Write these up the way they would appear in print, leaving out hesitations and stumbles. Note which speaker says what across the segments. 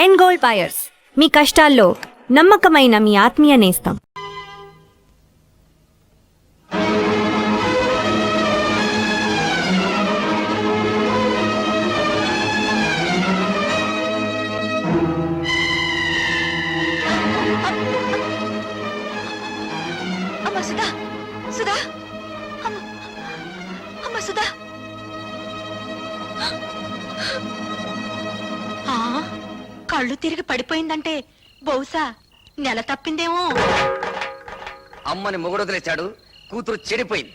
Speaker 1: End gold buyers, మీ కష్టాల్లో నమ్మకమైన మీ ఆత్మీయ నేస్తం.
Speaker 2: కళ్ళు తిరిగి పడిపోయిందంటే బహుశా నెల తప్పిందేమో.
Speaker 3: అమ్మని మొగుడొదిలేశాడు, కూతురు చెడిపోయింది.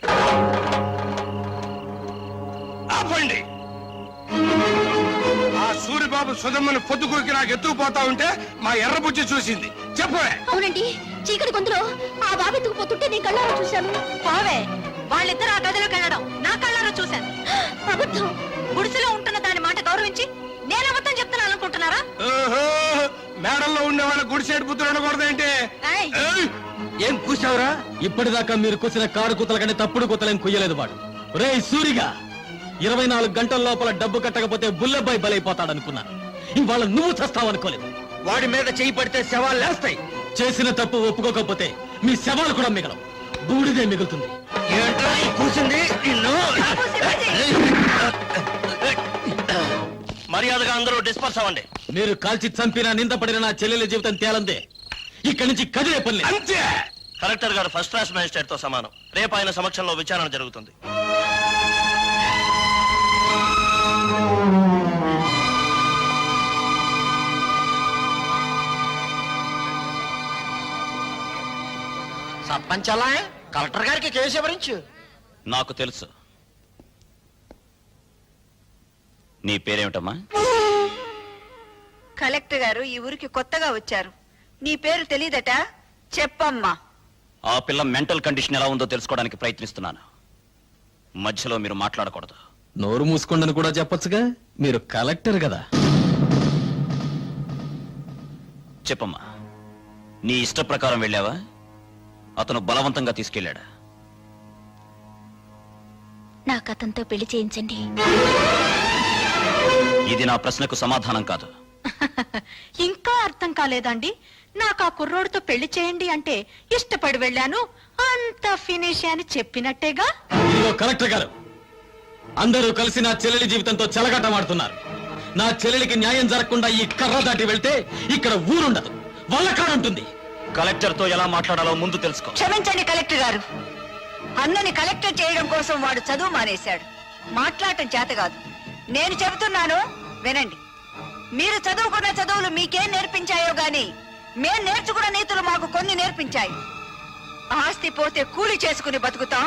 Speaker 4: ఆపండి! ఆ సూరిబాబు సుధమ్మని పొద్దుకూరికి నాకు ఎత్తుకుపోతా ఉంటే మా ఎర్రబుజ్జి చూసింది. చెప్పవే.
Speaker 2: అవునండి, చీకటి గొంతులో ఆ బాబు ఎత్తుకుపోతుంటే నేను కళ్ళారా చూశాను. బావే, వాళ్ళిద్దరు ఆ గదిలోకి వెళ్ళడం నా కళ్ళారా చూశాను. అబద్ధం. గుడిసెలో ఉంటున్న దాని మాట గౌరవించి నేను అబద్ధం చెప్తున్నాను అనుకుంటున్నారా?
Speaker 4: మేడల్లో ఉండే వాళ్ళ గుడిసేడు పుత్రుడు అనకూడదేంటి?
Speaker 3: ఏం కూసావురా?
Speaker 5: ఇప్పటిదాకా మీరు కూసిన కారు కూతల కంటే తప్పుడు కూతలేం కుయ్యలేదు వాడు. రే సూరిగా, 24 గంటల లోపల డబ్బు కట్టకపోతే బుల్లబ్బాయి బలైపోతాడనుకున్నాను. ఇవాళ నువ్వు చస్తావనుకోలేదు.
Speaker 3: వాడి మీద చేయి పడితే శవాలు లేస్తాయి.
Speaker 5: చేసిన తప్పు ఒప్పుకోకపోతే మీ శవాలు కూడా మిగలవు, బూడిదే మిగులుతుంది.
Speaker 3: ఏంట్రా కూసింది?
Speaker 6: మర్యాదగా అందరూ డిస్పర్స్ అవ్వండి.
Speaker 5: మీరు కాల్చి చంపిన నిందపడిన నా చెల్లెల జీవితం తేలందే. ఇక్కడి నుంచి కదిలే పని
Speaker 4: అంతే.
Speaker 6: కలెక్టర్ గారు ఫస్ట్ క్లాస్ మేజిస్ట్రేట్ తో సమానం. రేపు ఆయన సమక్షంలో విచారణ జరుగుతుంది.
Speaker 3: సర్పంచ్ అలా కలెక్టర్ గారికి కేసు ఎవరించు.
Speaker 6: నాకు తెలుసు. నీ పేరేమిటమ్మా?
Speaker 2: కలెక్టర్ గారు ఈ ఊరికి కొత్తగా వచ్చారు. నీ పేరు తెలీదట? చెప్పమ్మా.
Speaker 6: ఆ పిల్ల మెంటల్ కండిషన్ ఎలా ఉందో తెలుసుకోవడానికి ప్రయత్నిస్తున్నాను. మధ్యలో మీరు మాట్లాడకూడదు.
Speaker 5: నోరు మూసుకోండని కూడా చెప్పొచ్చుగా, మీరు కలెక్టర్ కదా.
Speaker 6: చెప్పమ్మా, నీ ఇష్ట ప్రకారం వెళ్ళావా? అతను బలవంతంగా తీసుకెళ్ళాడా?
Speaker 2: నాకు అతనితో పెళ్లి చేయించండి.
Speaker 6: ఇది నా ప్రశ్నకు సమాధానం కాదు.
Speaker 2: ఇంకా అర్థం కాలేదండి. నాకు ఆ కుర్రోడితో పెళ్లి చేయండి అంటే ఇష్టపడి వెళ్ళాను, అంత ఫినిష్ అని చెప్పినట్టేగా.
Speaker 5: ఇదిగో కలెక్టర్ గారు, అందరూ కలిసి నా చెల్లెలి జీవితంతో చెలగాటమాడుతున్నారు. నా చెల్లెలికి న్యాయం జరగకుండా ఈ కర్ర దాటి వెళ్తే ఇక్కడ ఊరుండదు, వల్లకాడుంటుంది.
Speaker 6: కలెక్టర్ తో ఎలా మాట్లాడాలో ముందు తెలుసుకో.
Speaker 2: క్షమించండి కలెక్టర్ గారు, అన్నని కలెక్టర్ చేయడం కోసం వాడు చదువు మానేశాడు. మాట్లాడటం చేత కాదు. నేను చెబుతున్నాను వినండి. మీరు చదువుకున్న చదువులు మీకేం నేర్పించాయో గాని మేం నేర్చుకున్న నీతులు మాకు కొన్ని నేర్పించాయి. ఆస్తి పోతే కూలి చేసుకుని బతుకుతాం,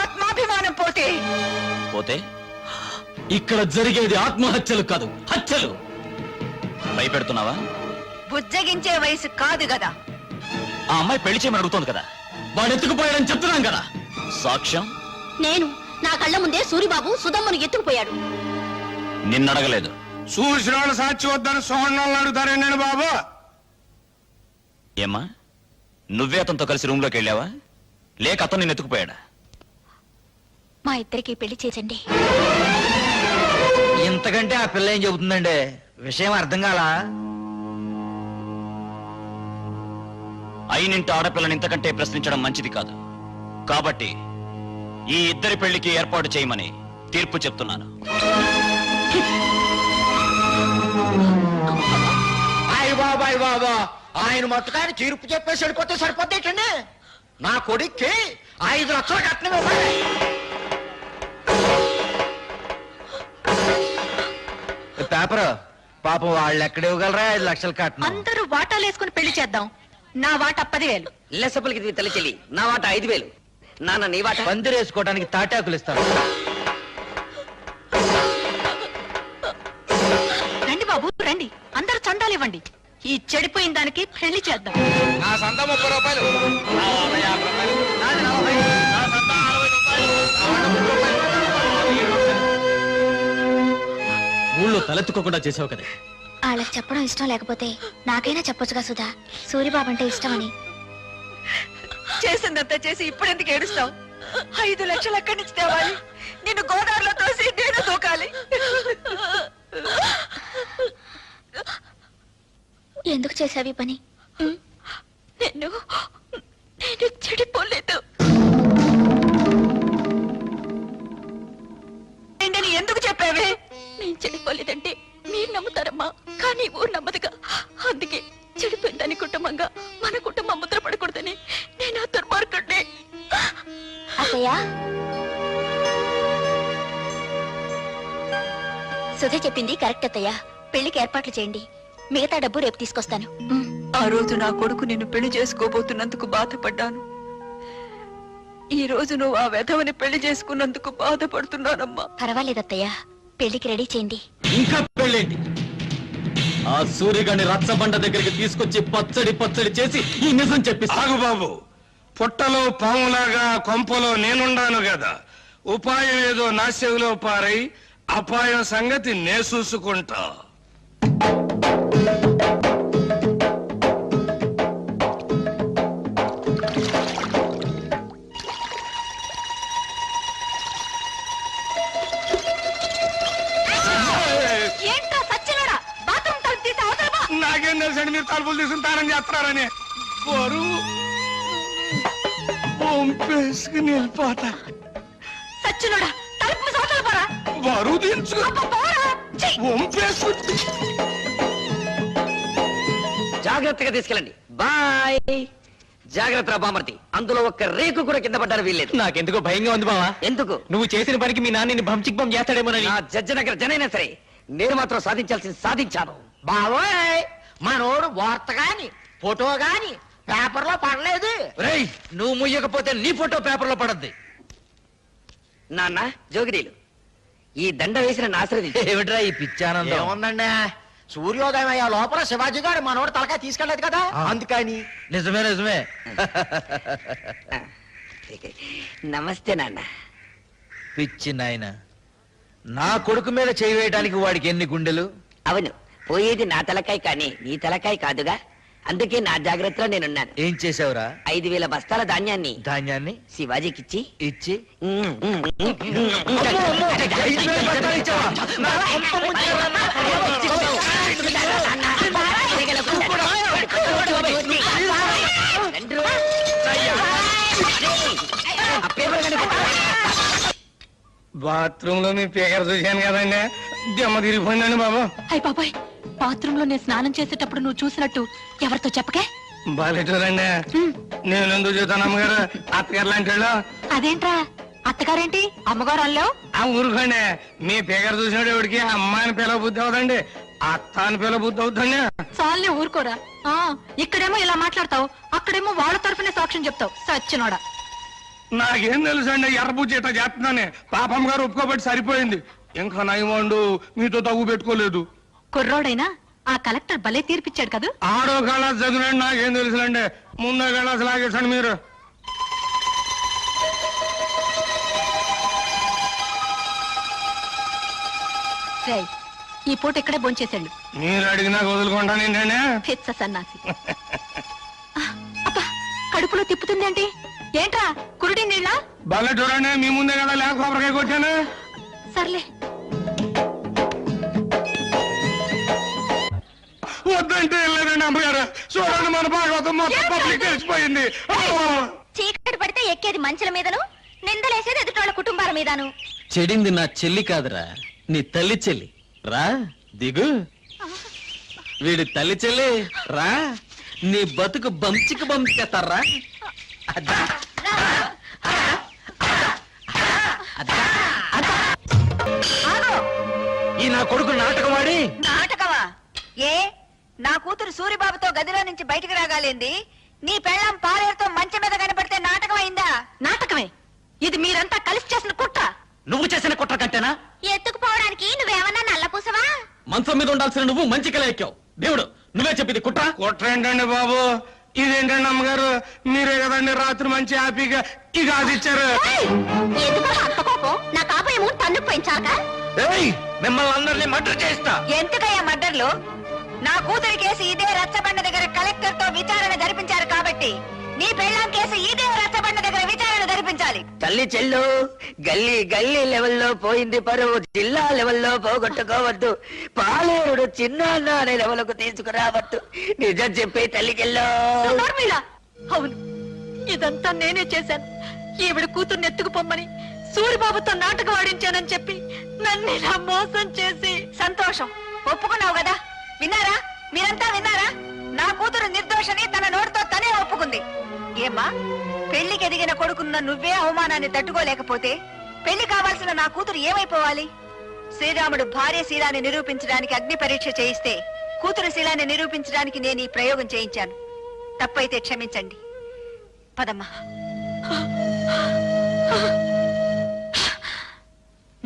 Speaker 2: ఆత్మాభిమానం పోతే
Speaker 6: పోతే
Speaker 5: ఇక్కడ జరిగేది ఆత్మహత్యలు కాదు, హత్యలు.
Speaker 6: భయపెడుతున్నావా?
Speaker 2: బుజ్జగించే వయసు కాదు కదా.
Speaker 6: ఆ అమ్మాయి పెళ్లి చేయమని అడుగుతోంది కదా.
Speaker 5: వాడు ఎత్తుకుపోయాడని చెప్తున్నాం కదా.
Speaker 6: సాక్ష్యం?
Speaker 2: నేను నా కళ్ళ ముందే సూరిబాబు సుధమ్మను ఎత్తుకుపోయాడు.
Speaker 6: నిన్నడగలేదు.
Speaker 4: చూసిన వాళ్ళు సాక్షి వద్దని సోహన్నాలను అడుగుతారేండి బాబు?
Speaker 6: ఏమ్మా, నువ్వే అతనితో కలిసి రూమ్ లోకి వెళ్ళావా, లేక అతను నిన్ను ఎత్తుకుపోయాడా?
Speaker 2: మా ఇద్దరికి పెళ్లి చేసండి.
Speaker 3: ఇంతకంటే ఆ పిల్ల ఏం చెబుతుందండి? విషయం అర్థం కాలా?
Speaker 6: అయినింటి ఆడపిల్లని ఇంతకంటే ప్రశ్నించడం మంచిది కాదు. కాబట్టి ఈ ఇద్దరి పెళ్లికి ఏర్పాటు చేయమని తీర్పు చెప్తున్నాను.
Speaker 3: బాబాయ్ బాబా, ఆయన మొత్తకాయని తీర్పు చెప్పేసి వెళ్ళిపోతే సరిపోతేటండి. నా కొడుక్కి 5 లక్షలు కట్నం ఇవ్వాలి. పేపర్ పాపం వాళ్ళు ఎక్కడ ఇవ్వగలరా 5 లక్షలు కట్నం?
Speaker 2: అందరూ వాటాలు వేసుకుని పెళ్లి చేద్దాం. నా వాట 10,000.
Speaker 3: లెసపలికి తల్లి చెల్లి, నా వాట 5,000. నాన్న నీ వాట? పందిరేసుకోవడానికి తాటాకులు ఇస్తాను.
Speaker 2: రండి బాబు రండి, అందరూ చందాలు ఇవ్వండి. ఈ చెడిపోయిన దానికి పెళ్లి చేద్దాం.
Speaker 4: నా సంత 30 రూపాయలు.
Speaker 3: నాది 40.
Speaker 6: నా సంతా 60 రూపాయలు.
Speaker 5: ఊళ్ళో తలెత్తుకోకుండా చేసావు కదా.
Speaker 7: వాళ్ళకి చెప్పడం ఇష్టం లేకపోతే నాకైనా చెప్పొచ్చుగా సుధా, సూరిబాబు అంటే ఇష్టమని.
Speaker 2: చేసిందంతా చేసి ఇప్పుడు ఎందుకు ఏడుస్తావు? 5 లక్షలు ఎక్కడి నుంచి తేవాలి? నిన్ను గోదావరిలో తోసి నేను దూకాలి.
Speaker 7: ఎందుకు చేసావి పని?
Speaker 8: నేను చెడిపోలేదు.
Speaker 2: ఏంటని ఎందుకు చెప్పావే?
Speaker 8: నేను చెడిపోలేదంటే మీరు నమ్ముతారమ్మా, కానీ ఊరు నమ్మదుగా. అందుకే చెడిపోయిందని కుటుంబంగా మన కుటుంబం ముద్ర పడకూడదని నేను ఆ దుర్మార్గుడిని.
Speaker 7: అత్తయ్య, సుధ చెప్పింది కరెక్ట్ అత్తయ్య. పెళ్లికి ఏర్పాట్లు చేయండి, మిగతా డబ్బు రేపు తీసుకొస్తాను.
Speaker 2: ఆ రోజు నా కొడుకు నిన్ను పెళ్లి చేసుకోబోతున్నందుకు బాధపడ్డాను. ఈ రోజు నువ్వు ఆ వెధవని పెళ్లి చేసుకున్నందుకు బాధపడుతున్నానమ్మా.
Speaker 7: పర్వాలేదు అత్తయ్య, పెళ్లికి రెడీ చేయండి.
Speaker 5: ఇంకా పెళ్ళేంటి? ఆ సూర్యగాడిని రచ్చబండ దగ్గరికి తీసుకొచ్చి పచ్చడి పచ్చడి చేసి ఈ నిజం చెప్పిస్తా.
Speaker 4: ఆగు బాబు, పుట్టలో పాములాగా కొంపలో నేనుండాను కదా. ఉపాయం ఏదో నా చెవిలో పారై అపాయం సంగతి నే చూసుకుంటా.
Speaker 2: ఏంటో సచ్చినోడా, బాత్రూమ్ తలుపు తీసి అవతల పో.
Speaker 4: నాకేం తెలుసండి మీరు తలుపులు తీసుకుంటారని చేస్తున్నారని. బరువు పంపేసుకుని వెళ్ళిపోతా.
Speaker 2: సచ్చినోడా, తలుపు మూసి అవతల పోరా.
Speaker 4: బరువు దించు
Speaker 2: అబ్బా, పోరా. ఛీ!
Speaker 4: వంపేసుకు.
Speaker 3: జాగ్రత్తగా తీసుకెళ్ళండి. బాయ్. జాగ్రత్త బామర్తి, అందులో ఒక్క రేకు కూడా కింద పడ్డారు వీల్లేదు.
Speaker 5: నాకెందుకో భయంగా ఉంది బావా.
Speaker 3: ఎందుకు?
Speaker 5: నువ్వు చేసిన పనికి మీ నాన్నని భంచిక్బం చేస్తాడేమోనని.
Speaker 3: నా జడ్జనగర జనైనా సరే నేను మాత్రం సాధించాల్సింది సాధించాను. బావోయ్, మనోడు వార్త గాని ఫోటో గాని పేపర్ లో పడలేదు. రేయ్, నువ్వు ముయ్యకపోతే నీ ఫోటో పేపర్ లో పడద్ది. నాన్న జోగిడీలు, ఈ దండ వేసిన ఆశ్రది ఏమిట్రా ఈ పిచ్చానందం? ఏముందండి, సూర్యోదయం అయ్యే లోపల శివాజీ గారు మనోడు తలకాయ తీసుకెళ్లేదు కదా, అందుకని. నిజమే నిజమే. నమస్తే నాన్న.
Speaker 9: పిచ్చి నాయన, నా కొడుకు మీద చేయి వేయడానికి వాడికి ఎన్ని గుండెలు?
Speaker 3: అవును, పోయేది నా తలకాయ కానీ నీ తలకాయ కాదుగా, అందుకే నా జాగ్రత్తలో నేనున్నాను.
Speaker 9: ఏం చేసావురా?
Speaker 3: 5,000 బస్తాల ధాన్యాన్ని
Speaker 9: ధాన్యాన్ని
Speaker 3: శివాజీకిచ్చి
Speaker 9: ఇచ్చి
Speaker 4: బాత్రూమ్ లో మీ పేకర చూశాను కదండి, దెమ్మ తిరిగిపోయిందండి బాబు.
Speaker 8: అయ్య బాబాయ్, బాత్రూమ్ లో నేను స్నానం చేసేటప్పుడు నువ్వు చూసినట్టు ఎవరితో చెప్పకే.
Speaker 4: బాలేటూరండి, నేను ఎందుకు చూస్తాను అమ్మగారు, అత్తగారు లాంటి వాళ్ళు.
Speaker 8: అదేంట్రా, అత్తగారేంటి అమ్మగారు అల్లావు?
Speaker 4: ఆ ఊరుకోండి, మీ పేకర చూసినాడు ఎవడికి అమ్మాయిని పిల్ల బుద్ధి అవుతండి, అత్త అని పిల్ల బుద్ధి అవుతుంది.
Speaker 8: చాలే ఊరుకోరా. ఇక్కడేమో ఇలా మాట్లాడతావు, అక్కడేమో వాళ్ళ తరఫునే సాక్ష్యం చెప్తావు. సచ్చినోడా.
Speaker 4: నాకేం తెలుసు అండి, ఎర్రబుజ్జి ఇట్లా చేస్తున్నానే. పాపమ్మ గారు ఒప్పుకోబట్టి సరిపోయింది, ఇంకా నయమండు మీతో తగ్గు పెట్టుకోలేదు.
Speaker 8: కుర్రోడైనా ఆ కలెక్టర్ భలే తీర్పిచ్చాడు కదా.
Speaker 4: ఆడో కళాస్ చదివినండి, నాకేం తెలుసులండి, ముందో కళాస్ లాగేసండి మీరు.
Speaker 8: రేయ్, ఈ పూట ఇక్కడే భోంచేసాడు.
Speaker 4: మీరు అడిగినా వదులుకుంటాను ఏంటండి.
Speaker 8: పిచ్చ సన్నాసి. అబ్బా, కడుపులో తిప్పుతుందేంటి? ఏంట్రా కురుడి నీళ్ళ?
Speaker 4: భలే చూడండి, మీ ముందే కదా లేక కొబ్బరికాయ కొట్టాను.
Speaker 8: సర్లే.
Speaker 4: వద్దంటే వెళ్ళలేదండి అమ్మగారు. చూడండి, మన భాగవతం మొత్తం పబ్లిక్ తెలిసిపోయింది.
Speaker 7: చీకటి పడితే ఎక్కేది మంచుల మీదను, నిందలేసేది ఎదుటోళ్ళ కుటుంబాల మీదను.
Speaker 5: చెడింది నా చెల్లి కాదురా, నీ తల్లి చెల్లి. రా దిగు. వీడి తల్లి చెల్లి రా, నీ బతుకు బంచికి బంచేస్తారా.
Speaker 9: ఈ నా కొడుకు నాటకమాడి.
Speaker 2: నాటకమా? ఏ, నా కూతురు సూరిబాబుతో గదిలో నుంచి బయటికి రాగాలింది, నీ పెళ్ళం పాలేరుతో మంచం మీద కనపడితే నాటకం అయిందా?
Speaker 8: నాటకమే. ఇది మీరంతా కలిసి చేసిన కుట్ర.
Speaker 3: నువ్వు చేసిన కుట్ర కంటేనా?
Speaker 7: ఎత్తుకుపోవడానికి నువ్వేమన్నా నల్లపూసవా?
Speaker 5: మంచం మీద ఉండాల్సిన నువ్వు మంచి కల ఎక్కావు. దేవుడు, నువ్వే చెప్పింది కుట్ర.
Speaker 4: కుట్ర ఏంటండి బాబు, ఇదేంటండి అమ్మగారు, మీరే కదండి రాత్రి మంచి హ్యాపీగా ఈ గాజు ఇచ్చారు.
Speaker 7: ఎందుకు అంత కోపం? నా కాబోయేమో తన్నుకు పెంచాక.
Speaker 9: మిమ్మల్ని అందరినీ మర్డర్ చేస్తా.
Speaker 2: ఎందుకయ్యా మర్డర్లు? నా కూతురి కేసు ఇదే రచ్చబండ దగ్గర కలెక్టర్ తో విచారణ జరిపించారు కాబట్టి నీ పెళ్ళాం కేసు ఇదే రచ్చబండ దగ్గర విచారణ జరిపించాలి. ఉండాలి.
Speaker 3: తల్లి చెల్లు గల్లీ గల్లీ లెవెల్లో పోయింది పరువు, జిల్లా లెవెల్లో పోగొట్టుకోవద్దు, పాలేరుడు చిన్న అనే లెవెల్కు తీసుకురావద్దు, నిజం చెప్పే తల్లి చెల్లు.
Speaker 8: నోర్మిళ, అవును ఇదంతా నేనే చేశాను. ఈవిడ కూతుర్ని ఎత్తుకుపోమ్మని సూరిబాబుతో నాటకం ఆడించానని చెప్పి నన్ను ఇలా మోసం చేసి.
Speaker 2: సంతోషం, ఒప్పుకున్నావు కదా. విన్నారా, మీరంతా విన్నారా? నా కూతురు నిర్దోషని తన నోటితో తనే ఒప్పుకుంది. ఏమ్మా, పెళ్లికి ఎదిగిన కొడుకున్న నువ్వే అవమానాన్ని తట్టుకోలేకపోతే పెళ్లి కావాల్సిన నా కూతురు ఏమైపోవాలి? శ్రీరాముడు భార్య శీలాన్ని నిరూపించడానికి అగ్ని పరీక్ష చేయిస్తే కూతురు శీలాన్ని నిరూపించడానికి నేను ఈ ప్రయోగం చేయించాను. తప్పైతే క్షమించండి. పదమ్మా.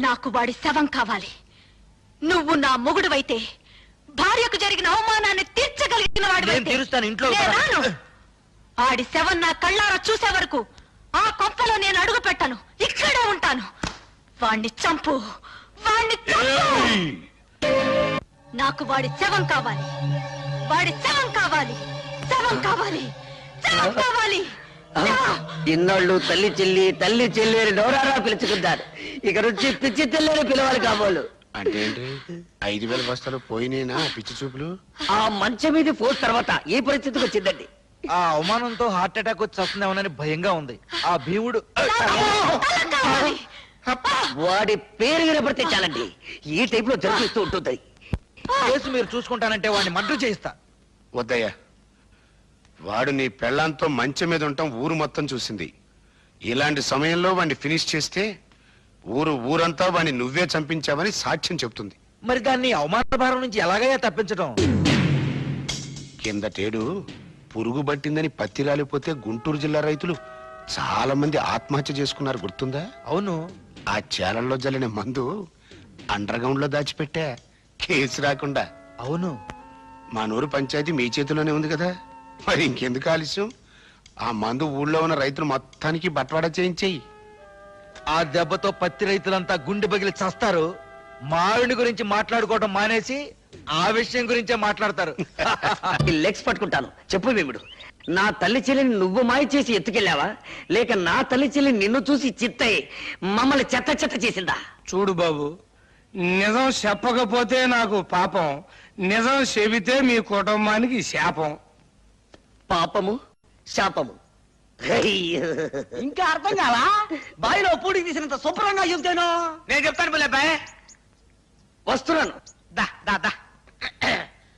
Speaker 8: నాకు వాడి శవం కావాలి. నువ్వు నా మొగుడువైతే భార్యకు జరిగిన అవమానాన్ని తీర్చగలిగిన
Speaker 9: నేను తీరుస్తాను, ఇంట్లో
Speaker 8: వాడు. ఆడి శవం నా కళ్ళారా చూసే వరకు ఆ కొంపలో నేను అడుగు పెట్టను, ఇక్కడే ఉంటాను. వాణ్ణి చంపు, వాణ్ణి చంపు. నాకు వాడి శవం కావాలి, వాడి శవం కావాలి, శవం కావాలి, శవం కావాలి.
Speaker 3: ఇన్నాళ్ళు తల్లి చెల్లి అని నోరారా పిలుచుకుంటారు, ఇక నుంచి పిచ్చి తెల్లని పిలవాలి కాబోలు.
Speaker 10: అంటే ఏంటి? 5,000 బస్తాలు పోయినేనా పిచ్చి చూపులు?
Speaker 3: ఆ మంచం మీద పోస్ తర్వాత ఏ పరిస్థితికి వచ్చిందండి?
Speaker 9: ఆ అవమానంతో హార్ట్ అటాక్ వచ్చి వస్తుందేమోనని భయంగా ఉంది. ఆ భీముడు
Speaker 3: వాడి పేరు వినపడితే చాలండి, ఈ టైప్ లో జరిపిస్తూ ఉంటుంది.
Speaker 9: కేసు మీరు చూసుకుంటానంటే వాడిని మర్డర్ చేయిస్తా.
Speaker 10: వద్దయ్యా, వాడు నీ పెళ్ళాంతో మంచం మీద ఉండటం ఊరు మొత్తం చూసింది. ఇలాంటి సమయంలో వాడిని ఫినిష్ చేస్తే ఊరంతా వాడిని నువ్వే చంపించావని సాక్ష్యం చెప్తుంది.
Speaker 9: మరి దాన్ని అవమాన భారం నుంచి ఎలాగయ్యా తప్పించడం?
Speaker 10: కిందటేడు పురుగు పట్టిందని పత్తి రాలిపోతే గుంటూరు జిల్లా రైతులు చాలా మంది ఆత్మహత్య చేసుకున్నారు, గుర్తుందా?
Speaker 9: అవును.
Speaker 10: ఆ చేలల్లో జల్లిన మందు అండర్ గ్రౌండ్ లో దాచిపెట్టా, కేసు రాకుండా.
Speaker 9: అవును.
Speaker 10: మా నూరు పంచాయతీ మీ చేతిలోనే ఉంది కదా, మరి ఇంకెందుకు ఆలస్యం? ఆ మందు ఊళ్ళో ఉన్న రైతులు మొత్తానికి బట్వాడా చేయించేయి.
Speaker 9: ఆ దెబ్బతో పత్తి రైతులంతా గుండె బగిలి చస్తారు. మావిడి గురించి మాట్లాడుకోవడం మానేసి ఆ విషయం గురించే మాట్లాడతారు.
Speaker 3: లెగ్స్ పట్టుకుంటాను. చెప్పు భీముడు, నా తల్లి చెల్లిని నువ్వు మాయ చేసి ఎత్తుకెళ్ళావా, లేక నా తల్లి చెల్లి నిన్ను చూసి చిత్తయి మమ్మల్ని చెత్త చెత్త చేసిందా?
Speaker 4: చూడు బాబు, నిజం చెప్పకపోతే నాకు పాపం, నిజం చెబితే మీ కుటుంబానికి శాపం.
Speaker 3: పాపము శాపము
Speaker 11: ఇంకా అర్థం కాలా? బావిలో పూడికి తీసినంత శుభ్రంగా చెబుతాను.
Speaker 9: నేను చెప్తాను పిల్లబాయ్,
Speaker 3: వస్తున్నాను.
Speaker 9: దా దా దా.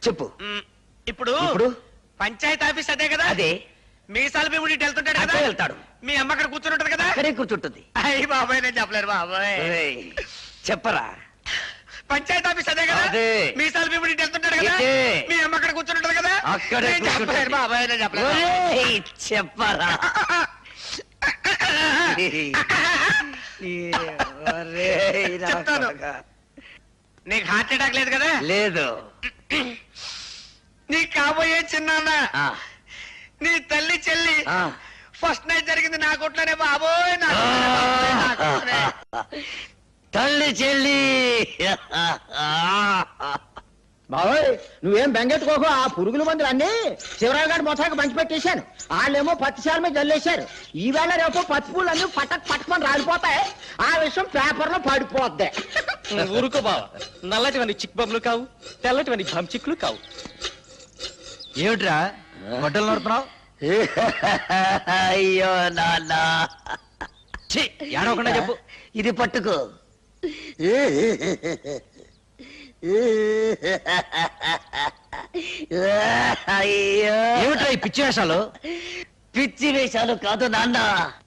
Speaker 3: చెప్పు.
Speaker 9: ఇప్పుడు
Speaker 3: ఇప్పుడు
Speaker 9: పంచాయతీ ఆఫీస్ అదే కదా?
Speaker 3: అదే.
Speaker 9: మీసాల భీముడి వెళ్తుంటాడు కదా?
Speaker 3: అదే వెళ్తాడు.
Speaker 9: మీ అమ్మ అక్కడ కూర్చుంటది కదా?
Speaker 3: అక్కడే కూర్చుంటుంది.
Speaker 9: అయ్యి బాబాయ్, నేను చెప్పలేరు బాబాయ్.
Speaker 3: ఏయ్, చెప్పరా.
Speaker 9: పంచాయతీ ఆఫీస్ అదే కదా?
Speaker 3: అదే.
Speaker 9: మీసాల భీముడి వెళ్తుంటాడు కదా?
Speaker 3: ఇదే.
Speaker 9: మీ అమ్మ అక్కడ కూర్చుంటది కదా?
Speaker 3: అక్కడే
Speaker 9: నేను చెప్పలేరు
Speaker 3: కూర్చుంటుంది.
Speaker 9: బాబాయ్, నేను చెప్పలేరు.
Speaker 3: ఒరేయ్, చెప్పరా. ఒరేయ్, నా
Speaker 9: చెప్తాను.
Speaker 3: కొడకా.
Speaker 9: నీకు హార్ట్ అటాక్ లేదు కదా?
Speaker 3: లేదు.
Speaker 9: నీ కాబోయే చిన్నాన్న,
Speaker 3: ఆ,
Speaker 9: నీ తల్లి చెల్లి
Speaker 3: ఆ.
Speaker 9: ఫస్ట్ నైట్ జరిగింది నా కొట్లోనే బాబోయ్, నా కొట్లోనే బాబోయ్, నా కొట్లోనే.
Speaker 3: తల్లి చెల్లి.
Speaker 11: బాబోయ్, నువ్వేం బెంగెట్టుకోకు. ఆ పురుగుల మందులు అన్ని శివరావు గారి మొత్తానికి పంచి పెట్టేశాను. వాళ్ళేమో పత్తిశాల మీద జల్లేశారు. ఈవేళ రేపు పత్తి పూలు అన్ని పట్టమని రాలిపోతాయి. ఆ విషయం పేపర్ లో పడిపోద్ది.
Speaker 5: ఊరుకో బావా, నల్లటివన్నీ చిక్ బొమ్మలు కావు, తెల్లటివన్నీ చిక్కులు కావు.
Speaker 9: ఏమిట్రా గొడ్డలు నడుపుతున్నావు?
Speaker 3: అయ్యో నాన్న,
Speaker 9: ఏడవకుండా చెప్పు.
Speaker 3: ఇది పట్టుకో. అయ్యో,
Speaker 9: ఏమిట్రా ఈ పిచ్చి వేషాలు?
Speaker 3: పిచ్చి వేషాలు కాదు నాన్న,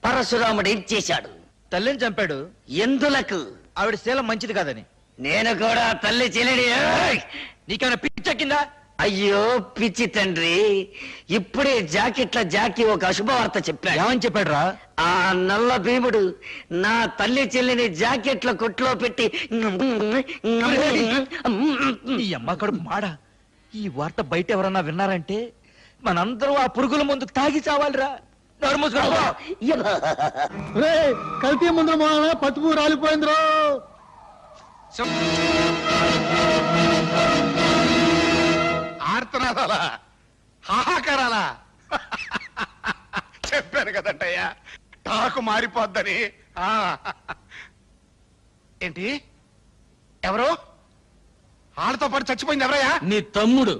Speaker 3: పరశురాముడు ఏం చేశాడు?
Speaker 9: తల్లిని చంపాడు.
Speaker 3: ఎందులకు?
Speaker 9: ఆవిడ శీలం మంచిది కాదని.
Speaker 3: నేను కూడా తల్లి చెల్లిని. ఏయ్!
Speaker 9: నీకేమైనా పిచ్చెక్కిందా?
Speaker 3: అయ్యో పిచ్చి తండ్రి, ఇప్పుడే జాకీ ఒక అశుభవార్త చెప్పాడు.
Speaker 9: ఏమని చెప్పాడు రా?
Speaker 3: ఆ నల్ల భీముడు నా తల్లి చెల్లిని జాకెట్ల కొట్లో పెట్టి
Speaker 9: ఈ అమ్మ కడుపు మాడ. ఈ వార్త బయట ఎవరన్నా విన్నారంటే మనందరూ ఆ పురుగుల ముందు తాగి చావాలిరా. నోరు మూసుకో.
Speaker 11: కల్తీ ముందు పత్తి పూ రాలిపోయిందిరో.
Speaker 10: ఆర్తనాదాలా, హాహాకారాలా? చెప్పాను కదటయ్యా, టాకు మారిపోద్దని. ఆ. ఏంటి ఎవరు వాళ్ళతో పాటు చచ్చిపోయింది ఎవరయ్యా?
Speaker 5: నీ తమ్ముడు.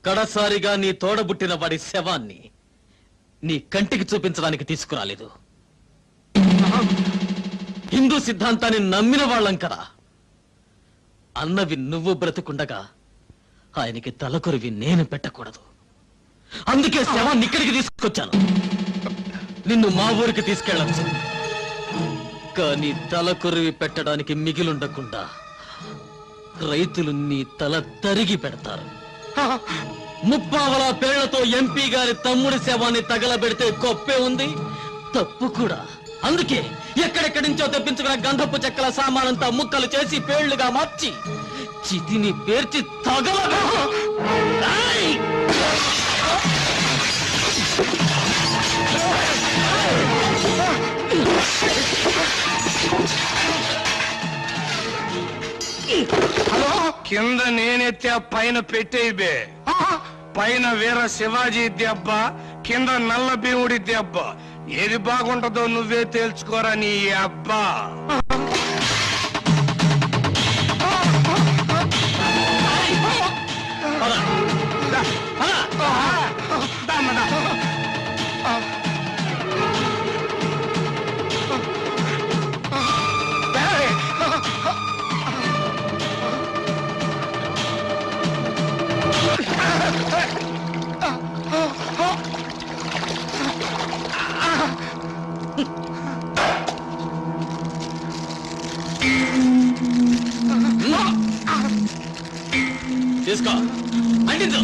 Speaker 5: కడసారిగా నీ తోడబుట్టిన వాడి శవాన్ని నీ కంటికి చూపించడానికి తీసుకురాలేదు. హిందూ సిద్ధాంతాన్ని నమ్మిన వాళ్ళం కదా. అన్నవి నువ్వు బ్రతుకుండగా ఆయనకి తలకొరివి నేను పెట్టకూడదు. అందుకే శవాన్ని ఇక్కడికి తీసుకొచ్చాను. నిన్ను మా ఊరికి తీసుకెళ్ళచ్చు, కానీ తలకొరివి పెట్టడానికి మిగిలుండకుండా రైతులు నీ తల తరిగి పెడతారు. ముప్పావల పేళ్లతో ఎంపీ గారి తమ్ముడి శవాన్ని తగలబెడితే గొప్పే ఉంది, తప్పు కూడా. అందుకే ఎక్కడెక్కడి నుంచో తెప్పించుకున్న గంధపు చెక్కల సామానంతా ముక్కలు చేసి పేళ్లుగా మార్చి చితిని పేర్చి తగలబె.
Speaker 10: హలో,
Speaker 4: కింద నేనెత్తే పైన పెట్టేబే. పైన వీర శివాజీ దెబ్బ, కింద నల్ల భీముడి దెబ్బ. ఏది బాగుంటుందో నువ్వే తేల్చుకోరా నీ అబ్బా.
Speaker 5: తీసుకో, అంటించు.